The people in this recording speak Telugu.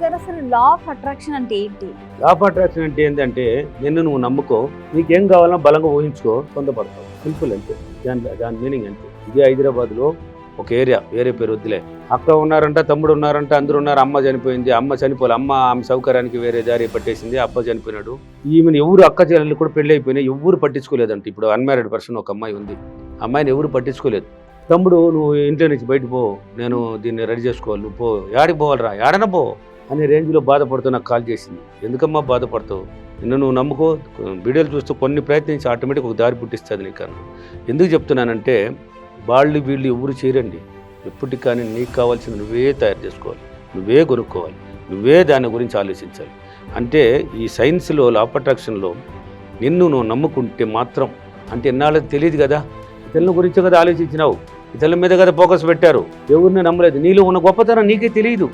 సార్ అసలు లా ఆఫ్ అట్రాక్షన్ అంటే ఏంటి? లా ఆఫ్ అట్రాక్షన్ అంటే ఏంటంటే నిన్ను నువ్వు నమ్ముకో, నీకేం కావాలన్నా బలంగా ఊహించుకో, పొందపడతావు. సింపుల్ అంతే. దాని మీనింగ్ అంతే. ఇదే హైదరాబాద్లో ఒక ఏరియా, వేరే పేరు వద్దులే, అక్క ఉన్నారంట, తమ్ముడు ఉన్నారంట, అందరూ ఉన్నారు. అమ్మ చనిపోయింది, అమ్మ చనిపోలే, ఆమె సౌకర్యానికి వేరే దారి పట్టేసింది, అబ్బ చనిపోయినాడు. ఈమెను ఎవరు అక్క చెల్లెళ్ళు కూడా పెళ్ళి అయిపోయినాయి, ఎవరు పట్టించుకోలేదంట. ఇప్పుడు అన్మ్యారీడ్ పర్సన్ ఒక అమ్మాయి ఉంది, అమ్మాయిని ఎవరు పట్టించుకోలేదు. తమ్ముడు నువ్వు ఇంట్లో నుంచి బయట పో, నేను దీన్ని రెడీ చేసుకోవాలి, నువ్వు పో, యాడికి పోవాలరా, యాడన పో అనే రేంజ్లో బాధపడుతూ నాకు కాల్ చేసింది. ఎందుకమ్మా బాధపడతావు, నిన్ను నువ్వు నమ్ముకో, వీడియోలు చూస్తూ కొన్ని ప్రయత్నించి ఆటోమేటిక్ ఒక దారి పుట్టిస్తుంది నీకు. ఎందుకు చెప్తున్నానంటే వీళ్ళు ఎవరు చేయరండి. ఎప్పటికి కానీ నీకు కావాల్సింది నువ్వే తయారు చేసుకోవాలి, నువ్వే కొనుక్కోవాలి, నువ్వే దాని గురించి ఆలోచించాలి. అంటే ఈ సైన్స్లో, లా ఆఫ్ అట్రాక్షన్లో నిన్ను నువ్వు నమ్ముకుంటే మాత్రం, అంటే ఎన్నాళ్ళకి తెలియదు కదా, ఇతరుల గురించి కదా ఆలోచించినావు, ఇతరుల మీద కదా ఫోకస్ పెట్టారు, ఎవరిని నమ్మలేదు, నీలో ఉన్న గొప్పతనం నీకే తెలియదు.